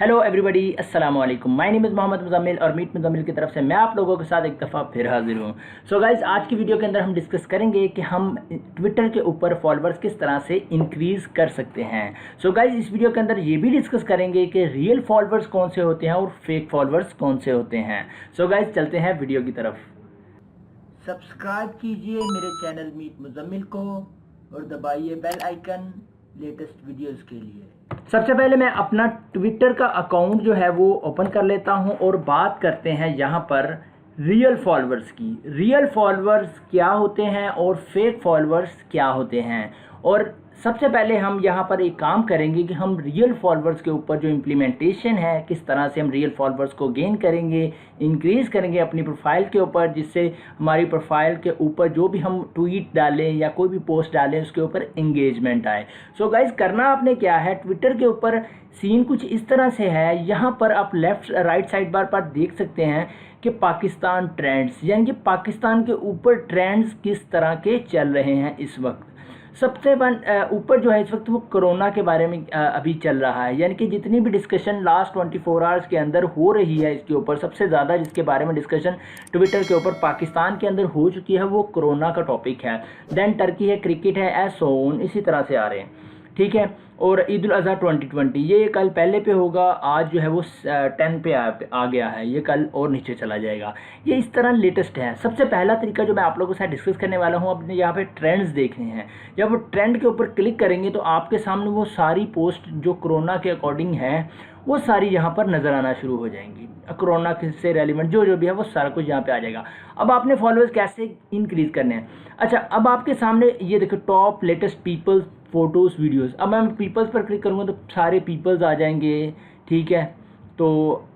Hello everybody, अस्सलाम वालेकुम। My name is Mohammed Muzammil और मीट मुज़म्मिल की तरफ से मैं आप लोगों के साथ एक दफ़ा फिर हाजिर हूँ। सो गाइज़, आज की वीडियो के अंदर हम डिस्कस करेंगे कि हम ट्विटर के ऊपर फॉलोअर्स किस तरह से इंक्रीज़ कर सकते हैं। सो गाइज़, इस वीडियो के अंदर ये भी डिस्कस करेंगे कि रियल फॉलोअर्स कौन से होते हैं और फेक फॉलोअर्स कौन से होते हैं। सो गाइज़, चलते हैं वीडियो की तरफ। सब्सक्राइब कीजिए मेरे चैनल मीट मुज़म्मिल को और दबाइए बेल आइकन लेटेस्ट वीडियोस के लिए। सबसे पहले मैं अपना ट्विटर का अकाउंट जो है वो ओपन कर लेता हूं और बात करते हैं यहाँ पर रियल फॉलोअर्स की। रियल फॉलोअर्स क्या होते हैं और फेक फॉलोअर्स क्या होते हैं। और सबसे पहले हम यहाँ पर एक काम करेंगे कि हम रियल फॉलोअर्स के ऊपर जो इम्प्लीमेंटेशन है, किस तरह से हम रियल फॉलोअर्स को गेन करेंगे, इंक्रीज़ करेंगे अपनी प्रोफाइल के ऊपर, जिससे हमारी प्रोफाइल के ऊपर जो भी हम ट्वीट डालें या कोई भी पोस्ट डालें उसके ऊपर इंगेजमेंट आए। सो गाइज़, करना आपने क्या है, ट्विटर के ऊपर सीन कुछ इस तरह से है। यहाँ पर आप लेफ़्ट राइट साइड बार पर देख सकते हैं कि पाकिस्तान ट्रेंड्स, यानी कि पाकिस्तान के ऊपर ट्रेंड्स किस तरह के चल रहे हैं इस वक्त। सबसे ऊपर जो है इस वक्त वो कोरोना के बारे में अभी चल रहा है, यानी कि जितनी भी डिस्कशन लास्ट 24 आवर्स के अंदर हो रही है इसके ऊपर, सबसे ज़्यादा जिसके बारे में डिस्कशन ट्विटर के ऊपर पाकिस्तान के अंदर हो चुकी है वो कोरोना का टॉपिक है। देन टर्की है, क्रिकेट है, एसोन, इसी तरह से आ रहे हैं, ठीक है। और ईद उल अज़हा 2020 ये कल पहले पे होगा, आज जो है वो 10 पे आ गया है, ये कल और नीचे चला जाएगा। ये इस तरह लेटेस्ट है। सबसे पहला तरीका जो मैं आप लोगों के साथ डिस्कस करने वाला हूँ, अपने यहाँ पे ट्रेंड्स देखने हैं। जब ट्रेंड के ऊपर क्लिक करेंगे तो आपके सामने वो सारी पोस्ट जो कोरोना के अकॉर्डिंग है वो सारी यहाँ पर नज़र आना शुरू हो जाएंगी। कोरोना से रेलिवेंट जो भी है वो सारा कुछ यहाँ पे आ जाएगा। अब आपने फॉलोअर्स कैसे इंक्रीज़ करने हैं। अच्छा, अब आपके सामने ये देखो top latest peoples photos videos. अब मैं पीपल्स पर क्लिक करूँगा तो सारे पीपल्स आ जाएंगे, ठीक है। तो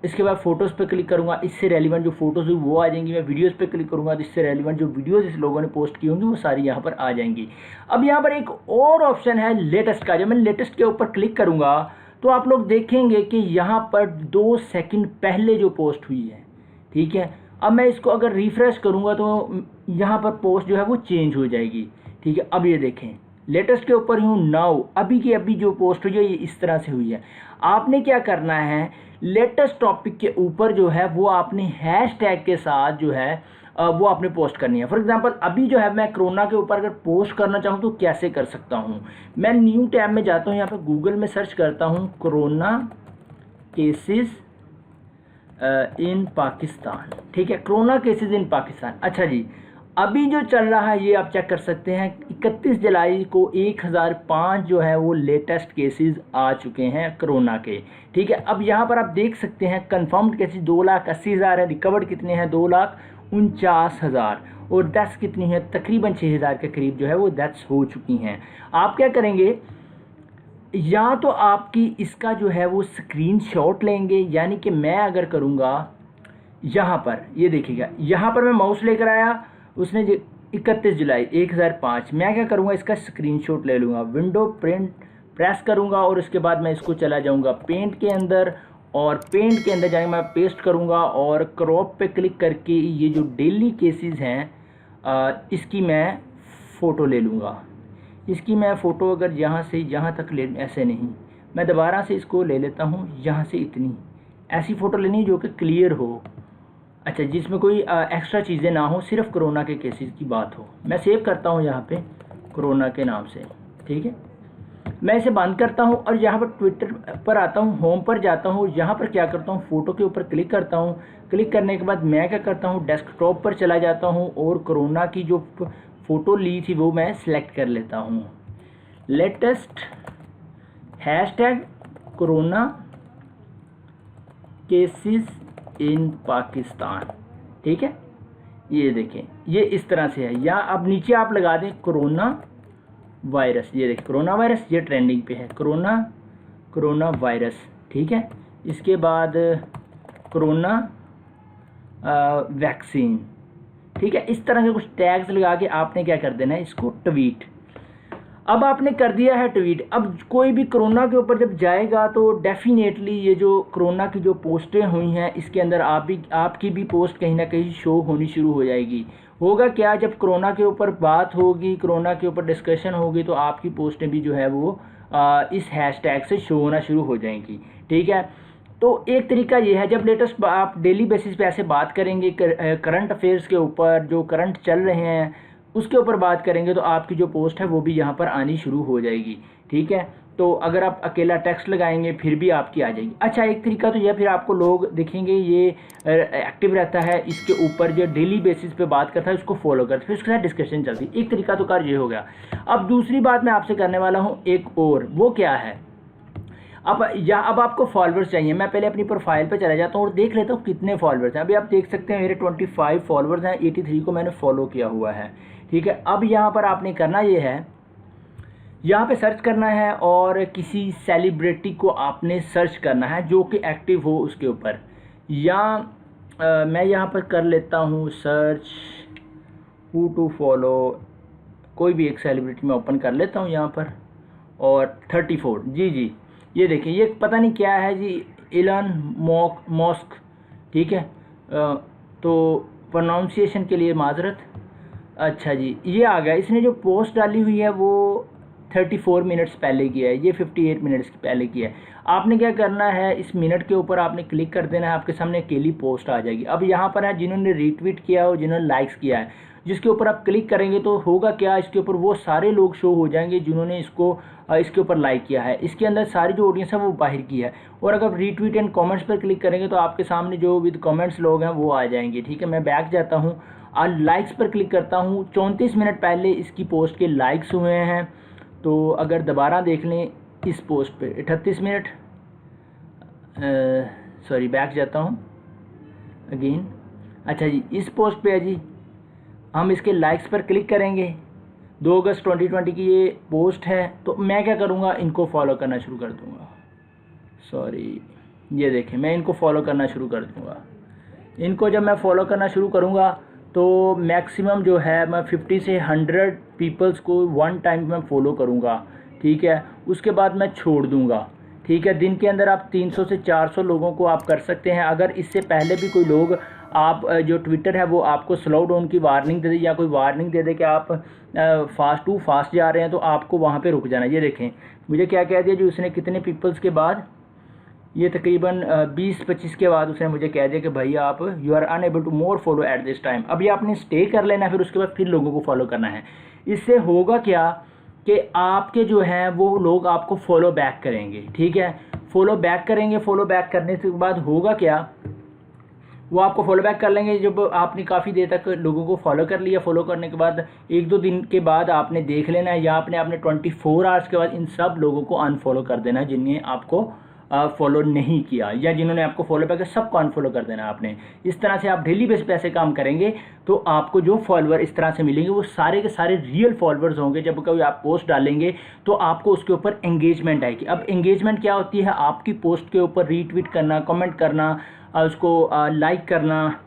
इसके बाद फ़ोटोज़ पर क्लिक करूँगा, इससे रेलिवेंट जो फ़ोटोज़ हुई वो आ जाएंगी। मैं वीडियोज़ पे क्लिक करूँगा तो इससे रेलिवेंट जो वीडियोज़ इस लोगों ने पोस्ट की होंगी वो सारी यहाँ पर आ जाएंगी। अब यहाँ पर एक और ऑप्शन है लेटेस्ट का। जब मैं लेटेस्ट के ऊपर क्लिक करूँगा तो आप लोग देखेंगे कि यहाँ पर 2 सेकंड पहले जो पोस्ट हुई है, ठीक है। अब मैं इसको अगर रिफ़्रेश करूँगा तो यहाँ पर पोस्ट जो है वो चेंज हो जाएगी, ठीक है। अब ये देखें, लेटेस्ट के ऊपर हूँ, नाउ अभी की अभी जो पोस्ट हुई है ये इस तरह से हुई है। आपने क्या करना है, लेटेस्ट टॉपिक के ऊपर जो है वो आपने हैशटैग के साथ जो है वो आपने पोस्ट करनी है। फॉर एग्जांपल अभी जो है मैं कोरोना के ऊपर अगर पोस्ट करना चाहूँ तो कैसे कर सकता हूँ। मैं न्यू टैब में जाता हूँ, यहाँ पे गूगल में सर्च करता हूँ कोरोना केसेस इन पाकिस्तान, ठीक है। Corona cases in Pakistan. अच्छा जी, अभी जो चल रहा है ये आप चेक कर सकते हैं। 31 जुलाई को 1005 जो है वो लेटेस्ट केसेस आ चुके हैं कोरोना के, ठीक है। अब यहाँ पर आप देख सकते हैं कंफर्म्ड केसेस 2,80,000 है, रिकवर्ड कितने हैं 2,49,000, और डेथ्स कितनी है तकरीबन 6,000 के करीब जो है वो डेथ्स हो चुकी हैं। आप क्या करेंगे, या तो आपकी इसका जो है वो स्क्रीनशॉट लेंगे, यानी कि मैं अगर करूँगा यहाँ पर, ये देखिएगा यहाँ पर मैं माउस लेकर आया, उसने जो 31 जुलाई 1005, मैं क्या करूँगा इसका स्क्रीनशॉट ले लूँगा, विंडो प्रिंट प्रेस करूँगा और उसके बाद मैं इसको चला जाऊँगा पेंट के अंदर, और पेंट के अंदर जाके मैं पेस्ट करूँगा और क्रॉप पे क्लिक करके ये जो डेली केसेस हैं इसकी मैं फ़ोटो ले लूँगा। इसकी मैं फ़ोटो अगर यहाँ से यहाँ तक ले, ऐसे नहीं, मैं दोबारा से इसको ले लेता हूँ, यहाँ से इतनी ऐसी फ़ोटो लेनी जो कि क्लियर हो, अच्छा, जिसमें कोई एक्स्ट्रा चीज़ें ना हो, सिर्फ कोरोना के केसेस की बात हो। मैं सेव करता हूँ यहाँ पे कोरोना के नाम से, ठीक है। मैं इसे बंद करता हूँ और यहाँ पर ट्विटर पर आता हूँ, होम पर जाता हूँ, यहाँ पर क्या करता हूँ, फ़ोटो के ऊपर क्लिक करता हूँ। क्लिक करने के बाद मैं क्या करता हूँ, डेस्कटॉप पर चला जाता हूँ और कोरोना की जो फ़ोटो ली थी वो मैं सेलेक्ट कर लेता हूँ। Latest hashtag corona cases in Pakistan, ठीक है। ये देखें ये इस तरह से है, या अब नीचे आप लगा दें कोरोना वायरस, ये देखें कोरोना वायरस, ये ट्रेंडिंग पे है, कोरोना वायरस, ठीक है। इसके बाद कोरोना वैक्सीन, ठीक है। इस तरह के कुछ टैग्स लगा के आपने क्या कर देना है, इसको ट्वीट। अब आपने कर दिया है ट्वीट। अब कोई भी कोरोना के ऊपर जब जाएगा तो डेफिनेटली ये जो कोरोना की जो पोस्टें हुई हैं इसके अंदर आपकी भी पोस्ट कहीं ना कहीं शो होनी शुरू हो जाएगी। होगा क्या, जब कोरोना के ऊपर बात होगी, कोरोना के ऊपर डिस्कशन होगी, तो आपकी पोस्टें भी जो है वो इस हैशटैग से शो होना शुरू हो जाएंगी, ठीक है। तो एक तरीका ये है, जब लेटेस्ट आप डेली बेसिस पे ऐसे बात करेंगे करंट अफेयर्स के ऊपर, जो करंट चल रहे हैं उसके ऊपर बात करेंगे, तो आपकी जो पोस्ट है वो भी यहाँ पर आनी शुरू हो जाएगी। ठीक है, तो अगर आप अकेला टेक्स्ट लगाएंगे फिर भी आपकी आ जाएगी। अच्छा, एक तरीका तो यह, फिर आपको लोग देखेंगे ये एक्टिव रहता है, इसके ऊपर जो डेली बेसिस पे बात करता है उसको फॉलो करते हैं, फिर उसके साथ डिस्कशन चलती है। एक तरीका तो कार ये हो गया। अब दूसरी बात मैं आपसे करने वाला हूँ एक और, वो क्या है, अब आपको फॉलोअर्स चाहिए। मैं पहले अपनी प्रोफाइल पे चला जाता हूँ और देख लेता हूँ कितने फॉलोअर्स हैं। अभी आप देख सकते हैं मेरे 25 फॉलोअर्स हैं, 83 को मैंने फॉलो किया हुआ है। ठीक है, अब यहाँ पर आपने करना ये है, यहाँ पे सर्च करना है और किसी सेलिब्रिटी को आपने सर्च करना है जो कि एक्टिव हो उसके ऊपर। या मैं यहाँ पर कर लेता हूँ सर्च हू टू फॉलो, कोई भी एक सेलिब्रिटी मैं ओपन कर लेता हूँ यहाँ पर, और 34, जी ये देखिए, ये पता नहीं क्या है जी, इलन मस्क। ठीक है, तो प्रोनाउंसिएशन के लिए माजरत। अच्छा जी, ये आ गया। इसने जो पोस्ट डाली हुई है वो 34 मिनट्स पहले की है, ये 58 मिनट्स पहले की है। आपने क्या करना है, इस मिनट के ऊपर आपने क्लिक कर देना है, आपके सामने अकेली पोस्ट आ जाएगी। अब यहाँ पर है जिन्होंने रीट्वीट किया और जिन्होंने लाइक्स किया है, जिसके ऊपर आप क्लिक करेंगे तो होगा क्या, इसके ऊपर वो सारे लोग शो हो जाएंगे जिन्होंने इसके ऊपर लाइक किया है। इसके अंदर सारी जो ऑडियंस है वो बाहर की है। और अगर रीट्वीट एंड कमेंट्स पर क्लिक करेंगे तो आपके सामने जो विद कमेंट्स लोग हैं वो आ जाएंगे। ठीक है, मैं बैक जाता हूँ और लाइक्स पर क्लिक करता हूँ। 34 मिनट पहले इसकी पोस्ट के लाइक्स हुए हैं। तो अगर दोबारा देख लें इस पोस्ट पे 38 मिनट, सॉरी बैक जाता हूँ अगेन। अच्छा जी, इस पोस्ट पे है जी, हम इसके लाइक्स पर क्लिक करेंगे। 2 अगस्त 2020 की ये पोस्ट है। तो मैं क्या करूँगा, इनको फॉलो करना शुरू कर दूँगा। सॉरी, ये देखें, मैं इनको फॉलो करना शुरू कर दूँगा। इनको जब मैं फॉलो करना शुरू करूँगा तो मैक्सिमम जो है मैं 50 से 100 पीपल्स को वन टाइम में फ़ॉलो करूँगा। ठीक है, उसके बाद मैं छोड़ दूँगा। ठीक है, दिन के अंदर आप 300 से 400 लोगों को आप कर सकते हैं। अगर इससे पहले भी कोई लोग आप जो ट्विटर है वो आपको स्लो डाउन की वार्निंग दे दे, या कोई वार्निंग दे दे कि आप फास्ट जा रहे हैं, तो आपको वहाँ पे रुक जाना। ये देखें मुझे क्या कह दिया जी उसने, कितने पीपल्स के बाद, ये तकरीबन 20-25 के बाद उसने मुझे कह दिया कि भाई आप you are unable to more follow at this time. अब ये आपने स्टे कर लेना है, फिर उसके बाद फिर लोगों को फॉलो करना है। इससे होगा क्या कि आपके जो हैं वो लोग आपको फॉलो बैक करेंगे। ठीक है, फॉलो बैक करेंगे। फॉलो बैक करने के बाद होगा क्या, वो आपको फॉलो बैक कर लेंगे। जब आपने काफ़ी देर तक लोगों को फॉलो कर लिया, फॉलो करने के बाद 1-2 दिन के बाद आपने देख लेना है, या आपने 24 आवर्स के बाद इन सब लोगों को अनफॉलो कर देना है जिन्हें आपको फॉलो नहीं किया, या जिन्होंने आपको फॉलो बैक सबको अनफॉलो कर देना आपने। इस तरह से आप डेली बेस पे ऐसे काम करेंगे तो आपको जो फॉलोअर इस तरह से मिलेंगे वो सारे के सारे रियल फॉलोअर्स होंगे। जब कभी आप पोस्ट डालेंगे तो आपको उसके ऊपर एंगेजमेंट आएगी। अब एंगेजमेंट क्या होती है, आपकी पोस्ट के ऊपर रीट्वीट करना, कमेंट करना, उसको लाइक करना,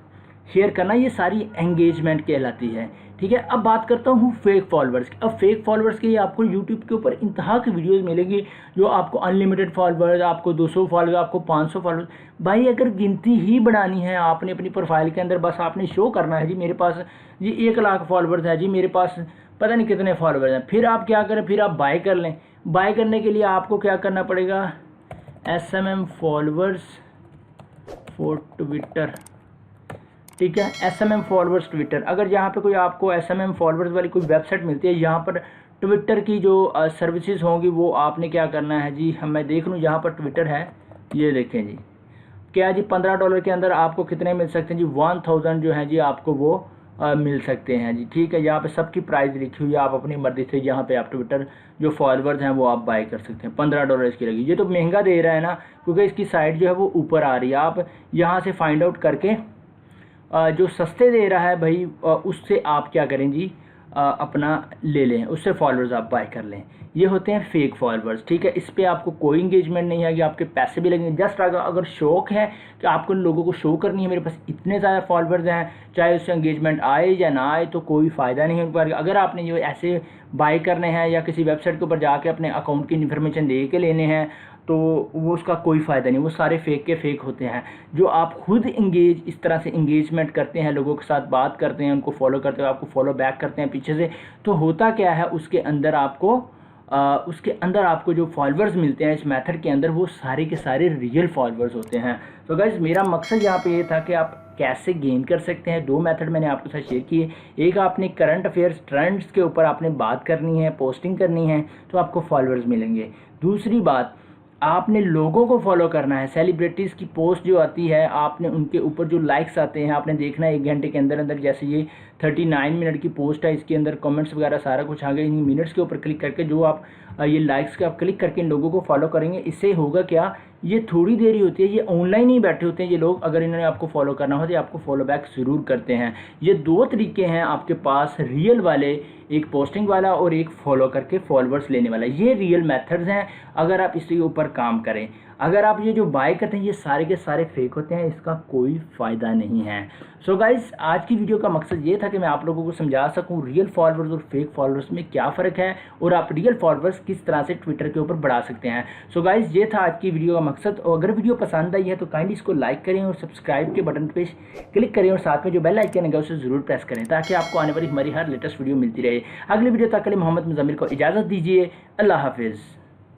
शेयर करना, ये सारी एंगेजमेंट कहलाती है। ठीक है, अब बात करता हूँ फेक फॉलोअर्स की। अब फेक फॉलोअर्स के लिए आपको यूट्यूब के ऊपर इंतहा की वीडियोस मिलेगी, जो आपको अनलिमिटेड फॉलोअर्स, आपको 200 फॉलोअर्स, आपको 500 फॉलोअर्स। भाई अगर गिनती ही बढ़ानी है आपने अपनी प्रोफाइल के अंदर, बस आपने शो करना है जी मेरे पास जी 1 लाख फॉलोअर्स है जी, मेरे पास पता नहीं कितने फॉलोअर्स हैं। फिर आप क्या करें, फिर आप बाय कर लें। बाय करने के लिए आपको क्या करना पड़ेगा, SMM फॉलोअर्स फॉर ट्विटर। ठीक है, SMM फॉलोअर्स ट्विटर। अगर यहाँ पे कोई आपको SMM फॉलोअर्स वाली कोई वेबसाइट मिलती है, यहाँ पर ट्विटर की जो सर्विसेज होंगी वो आपने क्या करना है जी, मैं देख लूँ यहाँ पर ट्विटर है, ये देखें जी क्या जी, $15 के अंदर आपको कितने मिल सकते हैं जी, 1000 जो है जी आपको वो मिल सकते हैं जी। ठीक है, यहाँ पे सबकी प्राइस लिखी हुई है, आप अपनी मर्जी से यहाँ पे आप ट्विटर जो फॉलोअर्स हैं वो आप बाय कर सकते हैं। $15 इसकी लगी। ये तो महंगा दे रहा है ना, क्योंकि इसकी साइट जो है वो ऊपर आ रही है। आप यहाँ से फाइंड आउट करके जो सस्ते दे रहा है भाई उससे आप क्या करें जी, अपना ले लें, उससे फॉलोअर्स आप बाय कर लें। ये होते हैं फेक फॉलोअर्स। ठीक है, इस पे आपको कोई इंगेजमेंट नहीं आएगी, आपके पैसे भी लगेंगे। जस्ट अगर शौक है कि आपको लोगों को शो करनी है मेरे पास इतने ज़्यादा फॉलोअर्स हैं, चाहे उससे इंगेजमेंट आए या ना आए तो कोई फ़ायदा नहीं हो पाएगा। अगर आपने ये ऐसे बाय करने हैं या किसी वेबसाइट के ऊपर जाके अपने अकाउंट की इन्फॉर्मेशन दे के लेने हैं तो वो उसका कोई फ़ायदा नहीं, वो सारे फेक के फेक होते हैं। जो आप खुद इस तरह से इंगेजमेंट करते हैं, लोगों के साथ बात करते हैं, उनको फॉलो करते हैं, आपको फॉलो बैक करते हैं पीछे से, तो होता क्या है उसके अंदर आपको उसके अंदर आपको जो फॉलोअर्स मिलते हैं इस मेथड के अंदर वो सारे के सारे रियल फॉलोअर्स होते हैं। तो गाइस मेरा मकसद यहाँ पे ये था कि आप कैसे गेन कर सकते हैं। 2 मेथड मैंने आपके साथ शेयर किए। एक आपने करंट अफेयर्स ट्रेंड्स के ऊपर आपने बात करनी है, पोस्टिंग करनी है तो आपको फॉलोअर्स मिलेंगे। दूसरी बात, आपने लोगों को फॉलो करना है। सेलिब्रिटीज़ की पोस्ट जो आती है आपने उनके ऊपर जो लाइक्स आते हैं आपने देखना है 1 घंटे के अंदर अंदर। जैसे ये 39 मिनट की पोस्ट है, इसके अंदर कमेंट्स वगैरह सारा कुछ आ गया। इन मिनट्स के ऊपर क्लिक करके जो आप ये लाइक्स के आप क्लिक करके इन लोगों को फॉलो करेंगे, इससे होगा क्या, ये थोड़ी देर ही होती है, ये ऑनलाइन ही बैठे होते हैं ये लोग। अगर इन्होंने आपको फॉलो करना हो तो आपको फॉलो बैक ज़रूर करते हैं। ये 2 तरीके हैं आपके पास रियल वाले, एक पोस्टिंग वाला और एक फॉलो करके फॉलोअर्स लेने वाला। ये रियल मेथड्स हैं अगर आप इसके ऊपर काम करें। अगर आप ये जो बाय करते हैं ये सारे के सारे फेक होते हैं, इसका कोई फ़ायदा नहीं है। सो गाइस आज की वीडियो का मकसद ये था कि मैं आप लोगों को समझा सकूं रियल फॉलोअर्स और फेक फॉलोअर्स में क्या फ़र्क है और आप रियल फॉलोअर्स किस तरह से ट्विटर के ऊपर बढ़ा सकते हैं। सो गाइस ये था आज की वीडियो का मकसद। और अगर वीडियो पसंद आई है तो काइंडली इसको लाइक करें और सब्सक्राइब के बटन पे क्लिक करें और साथ में जो बेल आइकन है उसे ज़रूर प्रेस करें ताकि आपको आने वाली हमारी हर लेटेस्ट वीडियो मिलती रहे। अगली वीडियो तक के लिए मोहम्मद मुजम्मिल को इजाज़त दीजिए। अल्लाह हाफिज़।